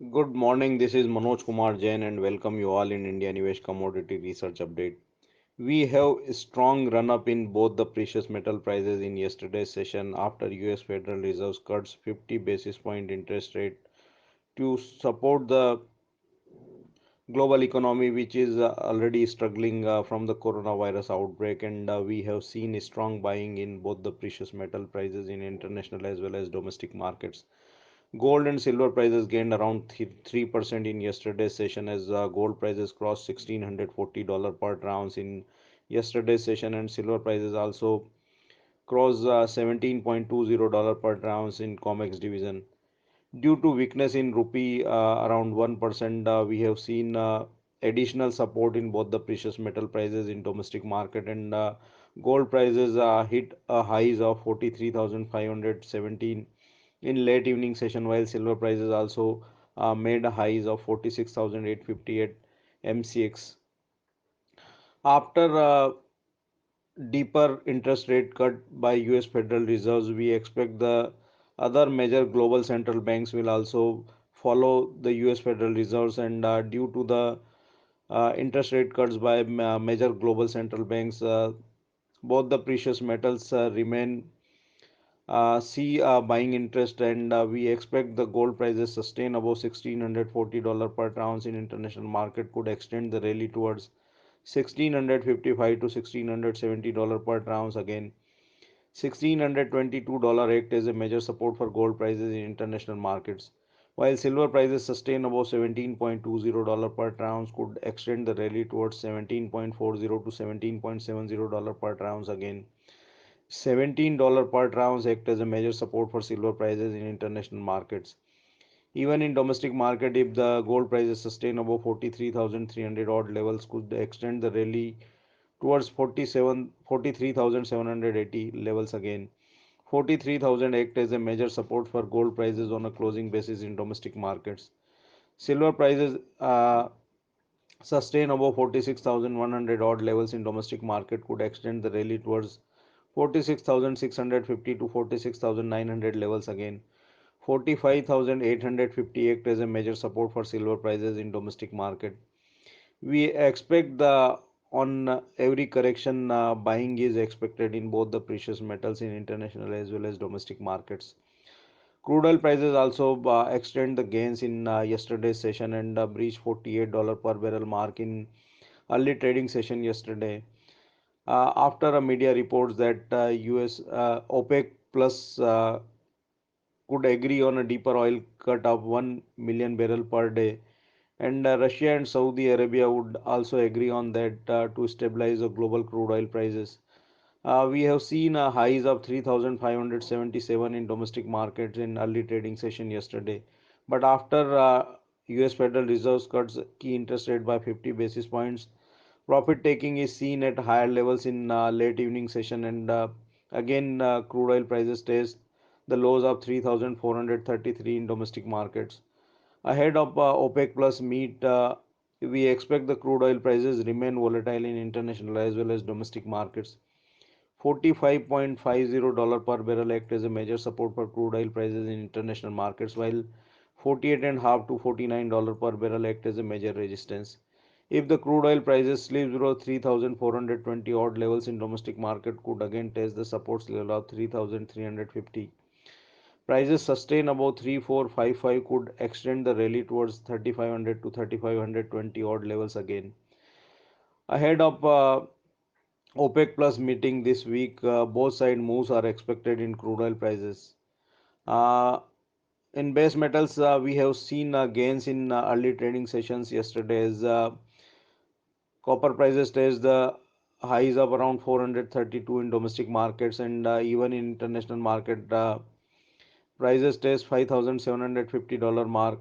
Good morning. This is Manoj Kumar Jain and welcome you all in IndiaNivesh Commodity Research Update. We have a strong run up in both the precious metal prices in yesterday's session after US Federal Reserve cuts 50 basis point interest rate to support the global economy, which is already struggling from the coronavirus outbreak. And we have seen a strong buying in both the precious metal prices in international as well as domestic markets. Gold and silver prices gained around 3% in yesterday's session as gold prices crossed $1,640 per ounce in yesterday's session, and silver prices also crossed $17.20 per ounce in COMEX division. Due to weakness in rupee around 1%, we have seen additional support in both the precious metal prices in domestic market, and gold prices hit a highs of 43,517 in late evening session, while silver prices also made a highs of 46,858 mcx after deeper interest rate cut by US Federal Reserves. We expect the other major global central banks will also follow the US Federal Reserves, and due to the interest rate cuts by major global central banks, both the precious metals remain see buying interest, and we expect the gold prices sustain above $1,640 per ounce in international market could extend the rally towards 1,655 to $1,670 per ounce again. $1,622 act as a major support for gold prices in international markets, while silver prices sustain above $17.20 per ounce could extend the rally towards 17.40 to $17.70 per ounce again. $17 per ounce act as a major support for silver prices in international markets. Even in domestic market, if the gold prices sustain above 43,300 odd levels, could extend the rally towards 43,780 levels again. 43,000 act as a major support for gold prices on a closing basis in domestic markets. Silver prices sustain above 46,100 odd levels in domestic market could extend the rally towards 46,650 to 46,900 levels again. 45,850 act as a major support for silver prices in domestic market. We expect the on every correction buying is expected in both the precious metals in international as well as domestic markets. Crude oil prices also extend the gains in yesterday's session and breached $48 per barrel mark in early trading session yesterday. After a media reports that US OPEC plus could agree on a deeper oil cut of 1 million barrel per day, and Russia and Saudi Arabia would also agree on that to stabilize the global crude oil prices. We have seen highs of 3,577 in domestic markets in early trading session yesterday. But after US Federal Reserve cuts key interest rate by 50 basis points, profit taking is seen at higher levels in late evening session, and again crude oil prices test the lows of 3,433 in domestic markets. Ahead of OPEC plus meet, we expect the crude oil prices remain volatile in international as well as domestic markets. $45.50 per barrel act as a major support for crude oil prices in international markets, while 48.5 to $49 per barrel act as a major resistance. If the crude oil prices slips below 3,420 odd levels in domestic market, could again test the support level of 3,350. Prices sustain above 3,455 could extend the rally towards 3,500 to 3,520 odd levels again. Ahead of OPEC Plus meeting this week, both side moves are expected in crude oil prices. Uh, in base metals, we have seen gains in early trading sessions yesterday as copper prices touched the highs of around 432 in domestic markets, and even in international market, prices touched $5,750 mark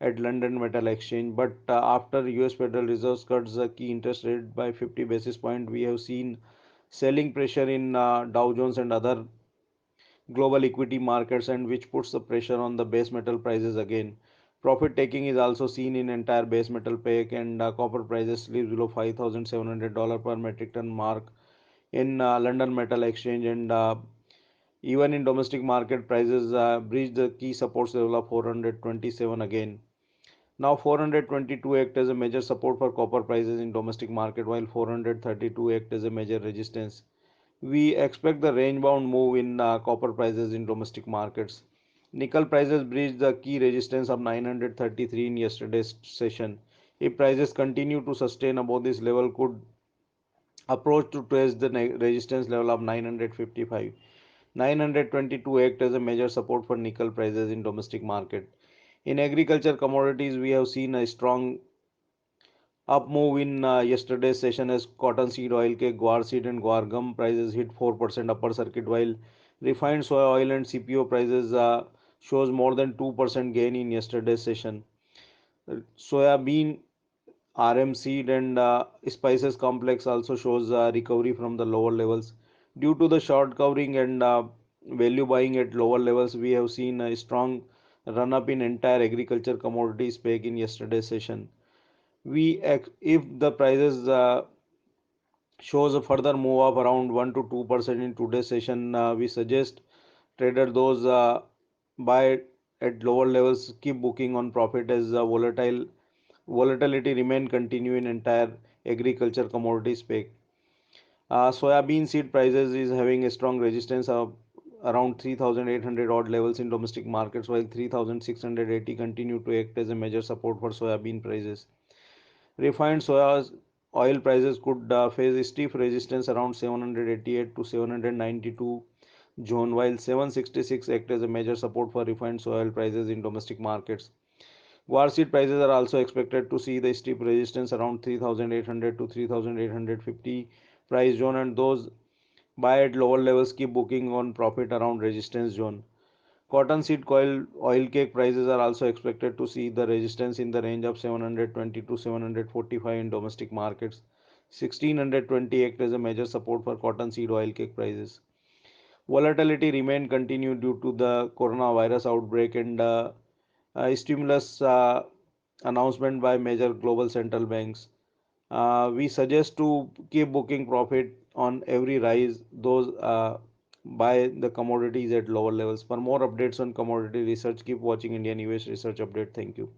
at London Metal Exchange. But after US Federal Reserve cuts the key interest rate by 50 basis point, we have seen selling pressure in Dow Jones and other global equity markets, and which puts the pressure on the base metal prices again. Profit taking is also seen in entire base metal pack, and copper prices slips below $5,700 per metric ton mark in London Metal Exchange, and even in domestic market prices breached the key support level of 427 again. Now 422 act as a major support for copper prices in domestic market while 432 act as a major resistance. We expect the range-bound move in copper prices in domestic markets. Nickel prices breached the key resistance of 933 in yesterday's session. If prices continue to sustain above this level, could approach to test the resistance level of 955. 922 act as a major support for nickel prices in domestic market. In agriculture commodities, we have seen a strong up move in yesterday's session as cottonseed oil cake, guar seed and guar gum prices hit 4% upper circuit while refined soy oil and CPO prices shows more than 2% gain in yesterday's session. Soya bean, RM seed and spices complex also shows recovery from the lower levels. Due to the short covering and value buying at lower levels, we have seen a strong run up in entire agriculture commodities peg in yesterday's session. If the prices shows a further move of around 1 to 2% in today's session, we suggest trader those buy at lower levels keep booking on profit as volatility remain continue in entire agriculture commodity space. Soybean seed prices is having a strong resistance of around 3,800 odd levels in domestic markets while 3,680 continue to act as a major support for soybean prices. Refined soya oil prices could face steep resistance around 788 to 792 zone, while 766 act as a major support for refined soya oil prices in domestic markets. Guar seed prices are also expected to see the steep resistance around 3,800 to 3,850 price zone, and those buy at lower levels keep booking on profit around resistance zone. Cottonseed oil cake prices are also expected to see the resistance in the range of 720 to 745 in domestic markets. 1620 act as a major support for cottonseed oil cake prices. Volatility remained continued due to the coronavirus outbreak and stimulus announcement by major global central banks. We suggest to keep booking profit on every rise, those buy the commodities at lower levels. For more updates on commodity research, keep watching IndiaNivesh Research Update. Thank you.